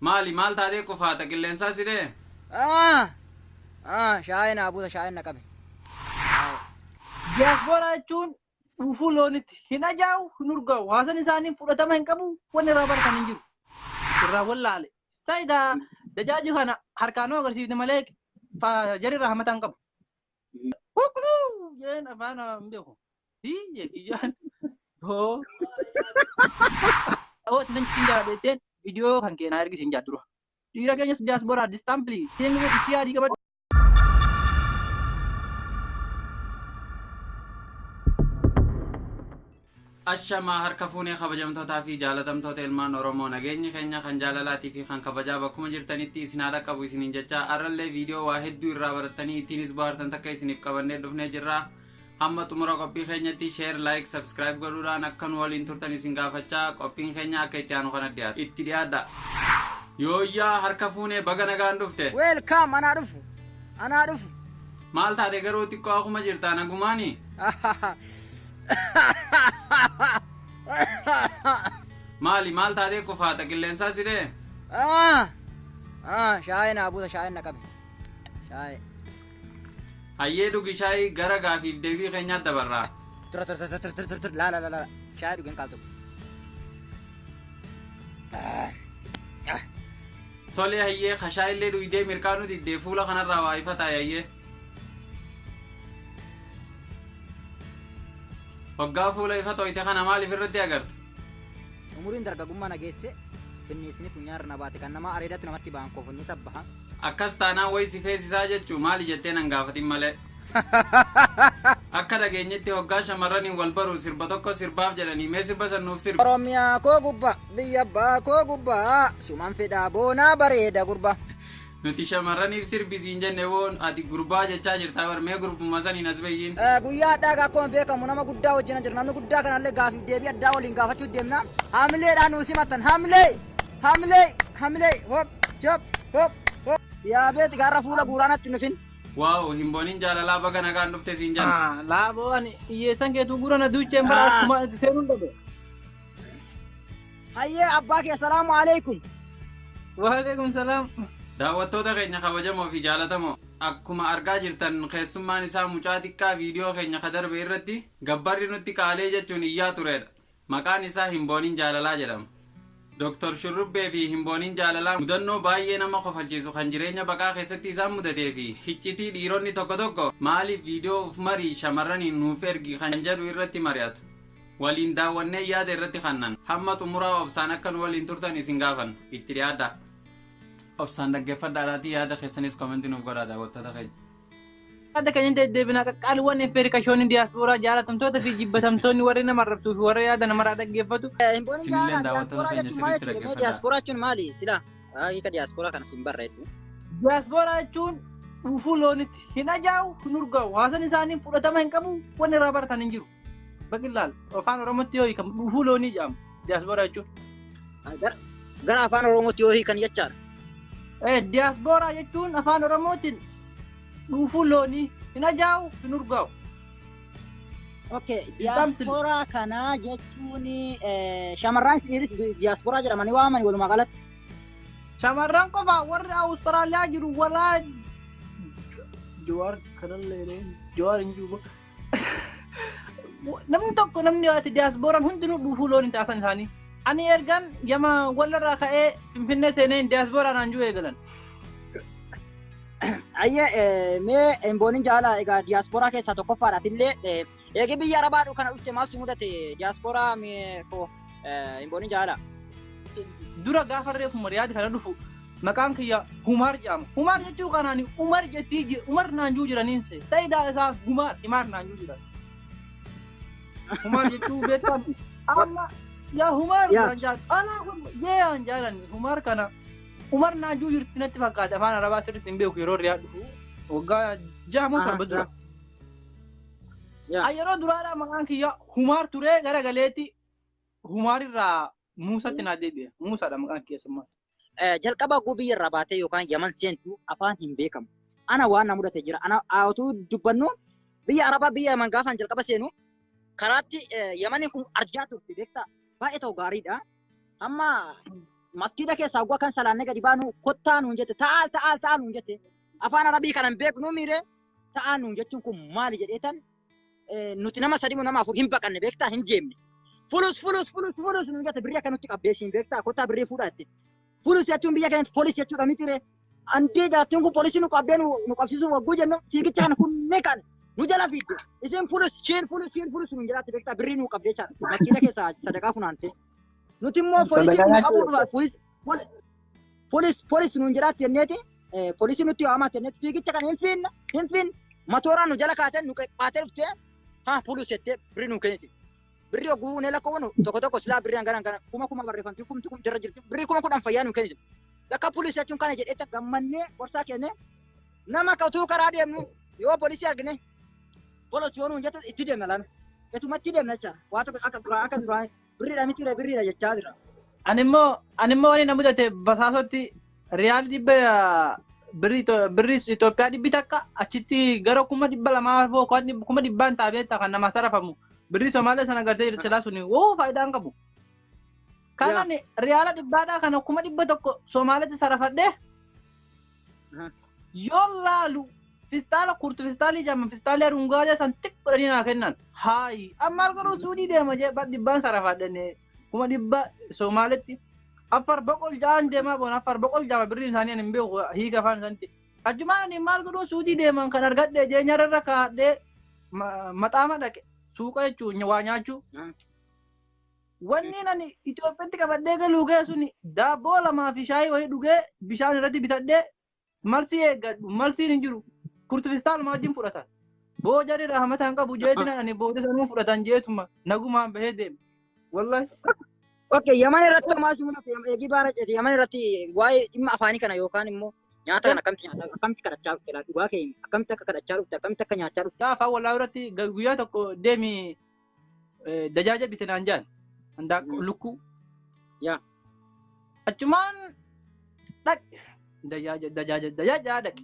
maal taatee qofaata qilleensaa sidee? Shaayina abuusa shaayina qabe. Diaspora jechuun dhufuu loonitti hin ajaa'u hin urgaa'u haasan isaanii fudhatama hin qabu wanni irraa baratan hin jiru. Irraa wallaale. Saayida dajaaji kana harkaanoo agarsiifte malee jarirraa hamataan qabu. Kukuluu jeen afaan hin beeku. Hiyye kiyyaan. Hoo. Oot nan cinjaa beekteen video kan keenyaa ergisiin jaadura. Dhiira keenyas diaspora distampli seenuu itti yaadii qabadhu. Ashama harka fuunee kabajamtootaa fi jaalatamtoota ilmaan Oromoo nageenyi keenya kan jaalalaatii fi kan kabajaa bakkuma jirtanitti isin haadha qabu isiniin jecha arrallee viidiyoo waa hedduu irraa baratanii ittiinis bohaartan takka isiniif qabannee dhufnee jirra. Hamma xumura qophii keenyatti share, like, subscribe godhuudhaan akka nu waliin turtan isin gaafachaa qophiin keenya akka itti aanu kana dhiyaatu. Itti dhiyaadha. Yooyyaa harka fuunee baga nagaan dhufte. Welcome anaa dhufu. Maal taate garuu xiqqoo akkuma jirtaa nagumaani? maal taatee qofaata qilleensaa sidee? Shaayina abuusa shaayina qabe. Shaayina. Hayyee dhugi shaayii gara gaafiif deebii keenyaatti dabarraa. La. Shaayii dhugeen qaal tokko. Tole hayyee kashaayillee dhugdee mirkaanuu diddee fuula kanarraa waa ifataa hayyee. Hoggaa fuula ifa tooyte kana maaliif irratti agarta? Umuriin dargaggummaa nageesse finniisni funyaarra na baate kan nama areedatti namatti ba'an kofunni sabbaha. Akkas taanaan waysi feesisaa jechuu maali jettee nan gaafatin malee. Akka dhageenyetti hoggaa shamarraniin wal baruu sirba tokko sirbaaf jedhanii mee sirba sannuuf sirba. Oromiyaa koo gubbaa biyya abbaa koo gubbaa suman fedhaa boonaa bareeda gurbaa. Nuti shamarraniif sirbisiin jenne woon ati gurbaa jechaa jirtaa barmee gurbummaa saniin as bayyiin. Guyyaa addaa akkuma beekamu nama guddaa wajjin jiru namni guddaa kanallee gaafiif deebii addaa waliin gaafachuu deemna. Hamileedhaan nu simatan hamilee hop. Siyaabeeti gaarra fuula guuraanatti nufin. Waaw himbooniin jaalalaa baga nagaan dhufte siin jenna. Laaboo ani hiyyeessan keetuu guurana duucheen bara akkuma itti seenuun dhabe. Hayyee abbaa kee salaamu alaikum. Waalaikum salaam. Daawwattoota keenya kabajamoo fi jaalatamoo akkuma argaa jirtan keessummaan isaa mucaa xiqqaa viidiyoo keenya ka darbe irratti gabbarri nutti kaalee jechuun iyyaa turedha. Maqaan isaa himbooniin jaalalaa jedhama. Dr. Shurrubbee fi himbooniin jaalalaa mudannoo baay'ee nama kofalchiisu kan jireenya baqaa keessatti isaan mudatee fi hiccitii dhiironni tokko maaliif viidiyoo uf marii shamarraniin nuuf ergi kan jedhu irratti mari'atu. Waliin daawwannee yaada irratti kannan hamma xumuraa obsaan akka nu waliin turtan isin gaafan itti dhiyaadha. Obsaan dhaggeeffadhaadhaatii yaada keessanis komentii nuuf godhaa daawwattoota keenya. Yaada keenya deddeebinaa qaqqaaliiwwan Afrikaashoonni diyaaspooraa jaalatamtoota fi jibbatamtoonni warri nama arrabsuu fi warra yaada namarraa dhaggeeffatu. Sinillee daawwattoota keenya sirriitti dhaggeeffadhaa. Diyaaspooraa jechuun maali? Sila hiika diyaaspooraa kana sin barreeddu. Diyaaspooraa jechuun dhufuu loonitti hin ajaa'u hin urgaa'u haasan isaanii fudhatama hin qabu wanni irraa baratan hin jiru. Baqillaal afaan Oromootti yoo hiikamu dhufuu loonii jedhama diyaaspooraa jechuun. Gara afaan Oromootti yoo hiikan jechaadha. Diyaaspooraa jechuun afaan Oromootiin dhufuu loonii hin ajaa'u hin urgaa'u. Okay, diyaaspooraa kana jechuun shamarran dhiiris diyaaspooraa jedhamanii waamanii walumaa galatti. Shamarran qofa warri Awustiraaliyaa jiru walaa Jawaar kanallee Jawaar hin jiru. Namni tokko namni ati diyaasporaan hundinuu dhufuu loonii taasan isaanii. Ani ergan yama walirraa ka'ee Finfinnee seeneen diyaasporaa naan jiru eegalan. Ayyee mee himbooniin jaalala egaa diyaaspooraa keessaa tokkoffaadha. Atillee eegi biyya Arabaa kana dhufte maaltu mudate diyaaspooraa koo himbooniin jaalala. Dura gaafa reefu mariyaati kana dhufu maqaan kiyya Humaar jedhama. Humaar jechuu kanaan Umar jettii Umar naan jiru jiraniinse Sayidaa isaa Himaar naan jiru jiran. Humaar jechuu beektaa amma yaa Humaar jaan jaalan Humaar kana Umar naan jiru jirti natti fakkaate afaan Arabaa sirriitti hin beeku yeroo riyaa dhufu waggaa jaamoo torba dura. Yeroo duraadhaa maqaan kiyya Humaar turee gara galeetti Humaar irraa Muusatti naa deebi'e. Muusaadha maqaan keessummaas. Jalqaba biyya irraa baatee yookaan Yaman seentu afaan hin beekamu. Ana waan na mudate jira. Ana utuu dubbannu biyya Arabaa biyya Yaman gaafan jalqaba seenu karaatti Yamaniin kun arjaa turte beektaa baay'ee ta'u gaariidha. Amma maskida keessa hawwa kan salaanne gadi baanu kottaa nuun jette ta'al nuun jette afaan arabii kanan beeknu mire ta'al nuun jechuun kun maali jedheetan nuti nama sadii nama afur hin baqanne beektaa hin deemne fulus nuun jette birrii akkanutti qabbeesiin beektaa kottaa birrii fuudhatte fulus jechuun biyya kanatti poolisii jechuudha mitire andee jaartiin kun poolisii nu qabbee nu qabsiisuuf wagguu jennu fiigicha kana kunne kan nu jala fiidde isin fulus nuun jedhaatti beektaa birrii nu qabdee jira maskida keessa sadaqaa funaante nuti immoo poolisii nu qabuu dhufa poolis nuun jedhaatti jenneeti poolisii nutti waamaa jenneeti fiigicha kana hin fiin matooraan nu jala kaateen nu qaatee dhuftee haa poolis jettee birrii nu kenniti birrii oguu ne lakkoowwan tokko silaa birrii hangana kuma barreeffamti kumti jira jirti birrii kuma kudhan fayyaa nu kenniti lakka poolis jechuun kana jedheetta gammannee gorsaa kenne nama utuu karaa deemnu yoo poolisii argine polis yoo nuun jettu itti deemna lame etumatti deemna jecha waa tokko akka duraan birriidha jechaa jira. Ani immoo wani na mudate basaasotti riyaal dhibba birrii Itoophiyaa dhibbi takka achitti gara 200,000 kuma dhibbaan taabeetta kan nama sarafamu birrii Somaalee sana gartee silaa suni faayidaan qabu. Kanan riyaala dhibbaadhaa kana 100,000 Somaaleetti sarafadhee yoo laalu fistaala kurtu fistaalii jama fistaalii arungaajaa san xiqqoodhanii naa kennan haayi amma garuu suudii deema jee dhibbaan sarafadhanii 100,000 Somaaleetti afar boqol jaan deemaa boon afar boqol jama birriin isaanii hin beeku hiika afaan santi achumaan maal garuu suudii deeman kan argadhe jee nyararra kaadhee maxaama dhaqe suuqa jechuun waa nyaachuu wanni nani Itoophiyaatti qabadhee galuu ga'e suni daabboo lamaa fi shaayii wayii dhugee bishaan irratti bitadhee malsii eeggadhu malsiin hin jiru kurtufistaan wajjin fudhatan boo jarri rahmataan qabu jeetina ani booda sanuu fudhatan jeetuma nagumaan bahee deeme wallahi. Okay, yaman irratti maal simulate eegi baara jedhe yaman irratti waa'ee dhimma afaanii kana yookaan immoo nyaata kana akkamitti kadhachaa dhufte laatu dhugaa keenya akkamitti akka kadhachaa dhufte akkamitti akka nyaachaa dhufte. Afaan wallaahi irratti guyyaa tokko deemi dajaaja bite naan jaan handaa lukkuu yaa achumaan dhaq dajaaja dhaqe.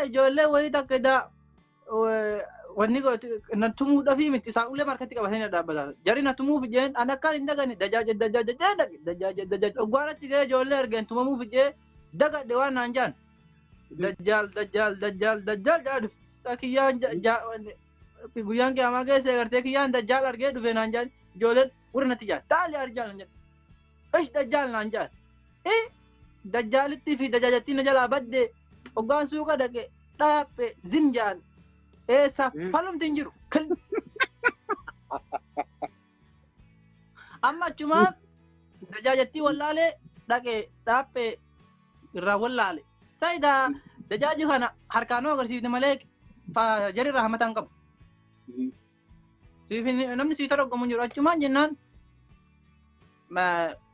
Ijoollee wayii takka daa wanni na tumuudha fi miti isaan ulee markatti qabatanii dhaabbata. Jarri na tumuuf jeen an akkaan hin dagane dajaaja ogwaan achi ga'ee ijoollee argeen tumamuuf jee dagadhe waan naan jaan. Dajjaal jaa dhufe. Isa kiyyaan guyyaan qiyaamaa geesse agartee kiyyaan dajjaal argee dhufe naan jaan ijoolleen warra natti jaan taali arjaan naan jaan. Ish dajjaal naan jaan. Dajjaalitti fi dajaajattii na jalaa badde ogwaan suuqa dhaqe dhaappe zim jaan. Esa falumti hin jiru. Amma cuma dajaajattii wallaalee dhaqee dhaappe irraa wallaale. Sayida dajaaji kana harkaanoo agarsiifte malee jarri irraa hamataan qabu. Namni sii torgomu hin jiru achumaan jennaan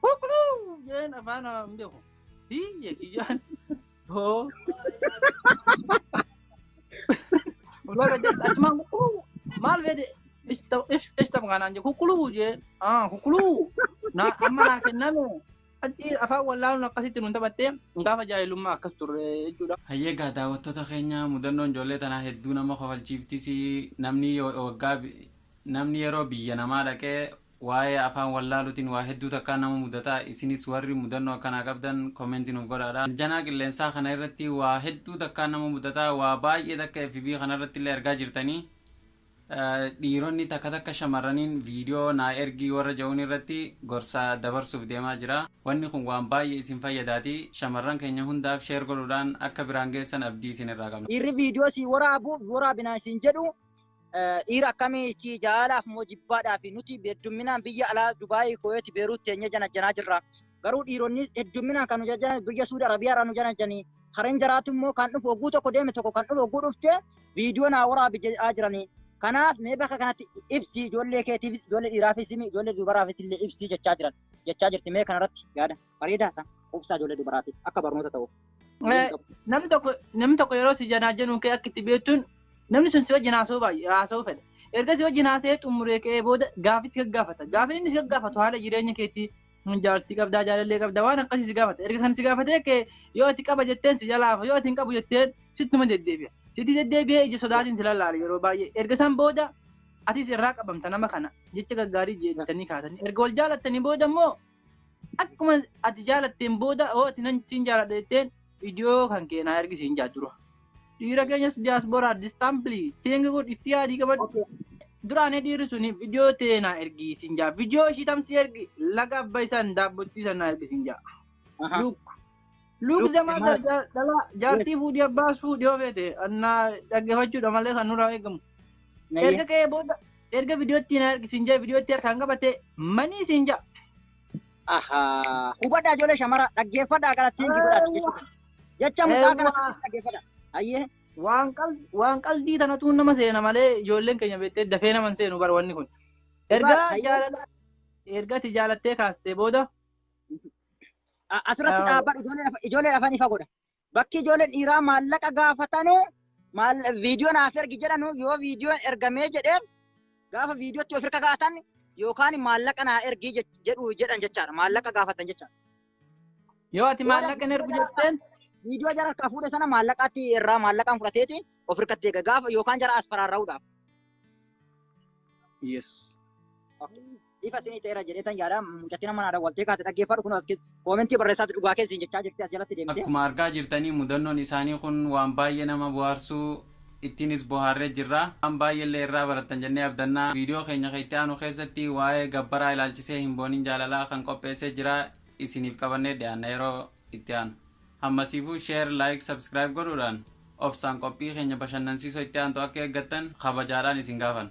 kukuluu jeen afaan hin beeku. Hiyye kiyyaan. Ular aja acuman mal vede istam kanan je kukulu je kukulu na amma na kenname achi afa wallahu na qasitti nun tabatte ngafa jaahilummaa akkas turre jechuudha. Hayyee gaa daawwattoota keenya mudannoon ijoollee tanaa hedduu nama kofalchiiftis namni yeroo biyya namaa dhaqee waa'ee afaan wallaaluutiin waa hedduu takkaa nama mudataa isinis warri mudannoo akkanaa qabdan koomentii nuuf godhaadha. Janaa qilleensaa kana irratti waa hedduu takkaa nama mudataa waa baay'ee takka FB kana irratti illee argaa jirtanii dhiironni takka shamarraniin viidiyoo naa ergii warra ja'uun irratti gorsa dabarsuuf deemaa jira. Wanni kun waan baay'ee isin fayyadaati. Shamarran keenya hundaaf sheer godhuudhaan akka biraan geessan abdii isin irraa qabna. Dhiirri viidiyoo si waraabinaa isin jedhu dhiira akkamitti jaalaaf moo jibbaadhaaf nuti heddumminaan biyya alaa Dubaayii Kuweet Beeruut teenya janaa jirra. Garuu dhiironni heddumminaan kan nu jajjan biyya Suudi Arabiyaa irraa nu janajjanii hareen jaraatu immoo kan dhufu oguu tokko deeme tokko kan dhufu oguu dhufte viidiyoo naa waraabaa jiranii. Kanaaf mee bakka kanatti ibsi ijoollee keetiif ijoollee dhiiraafis ijoollee dubaraafis illee ibsi jechaa jirti mee kanarratti yaada bareedaasa qubsaa ijoollee dubaraatiif akka barnoota ta'uuf. Namni tokko yeroo si janaa jennuun kee akka itti beektuun namni sun si wajjin haasa'uu fedha. Erga si wajjin haasa'ee xumuree ka'ee booda gaafii si gaggaafata. Gaafii inni si gaggaafatu haala jireenya keetii jaartii qabdaa jaalallee qabdaa waan akkasii si gaafata. Erga kan si gaafatee ka'e yoo ati qaba jetteen si jalaafa yoo ati hin qabu jetteen sittuma deddeebi'a. Sitti deddeebi'ee ija sodaatiin si lallaala yeroo baay'ee. Erga san booda atis irraa qabamta nama kana jecha gaggaarii jettanii kaatanii erga wal jaalattanii booda immoo akkuma ati jaalatteen booda ati nan siin jaaladha jetteen viidiyoo kan keenaa ergisiin jaadura. Dhiira keenyas diyaasbooraa distaampilii teenga godhu itti yaadii qabadhu. Duraanii dhiirri suni viidiyoo teenaa ergisiin jaa. Viidiyoo ishii tamsi ergi laga abba isaan daabbottiisan naa ergisiin jaa. Luuk zamaa jaartii fuudhii abbaas fuudhii yoo feete annaa dhaggeeffachuudha malee kan nurraa eegamu. Erga ka'ee booda erga viidiyootti naa ergisiin jaa viidiyootti harkaan qabatee manii siin jaa. Hubadhaa ijoollee shamara dhaggeeffadhaa galattiin godhadha jecha mucaa kana dhaggeeffadha. Ayyee. Waan qalbii tanatu nama seena malee ijoolleen keenya beektee dafee naman seenu bara wanni kun. Erga ati jaalattee kaastee booda. Asirratti dhaabbadhu ijoollee lafan ifa godha. Bakki ijoolleen dhiiraa maallaqa gaafatanu viidiyoo naaf ergi jedhanu yoo viidiyoon ergamee jedhee gaafa viidiyootti of hirka kaatan yookaan maallaqa naa ergi jedhan jechaadha. Maallaqa gaafatan jechaadha. Yoo ati maallaqa ergu jetteen. Viidiyoo jara harkaa fuudhe sana maallaqaatti irraa maallaqaan fudhateeti of hirkatti eega gaafa yookaan jara as faraarra'uudhaaf. Yes. Ifa isinii ta'eera jedheetan yaada mucattiin amma naadhaan waltee kaate dhaggeeffadhu kun as koomentii barreessaatti dhugaa keessi jechaa jirti as jalatti deemte. Akkuma argaa jirtanii mudannoon isaanii kun waan baay'ee nama bohaarsuu ittiinis bohaarree jirra. Waan baay'eellee irraa barattan jennee abdannaa. Viidiyoo keenya itti aanu keessatti waa'ee gabbaraa ilaalchisee himbooniin jaalalaa kan qopheessee jira isiniif qabannee dhiyaanna yeroo itti aanu. Ammasiifuu share like subscribe godhuudhaan obsaan qophii keenya bashannansiisoo itti aantu akka eeggattan kabajaadhaan isin gaafan.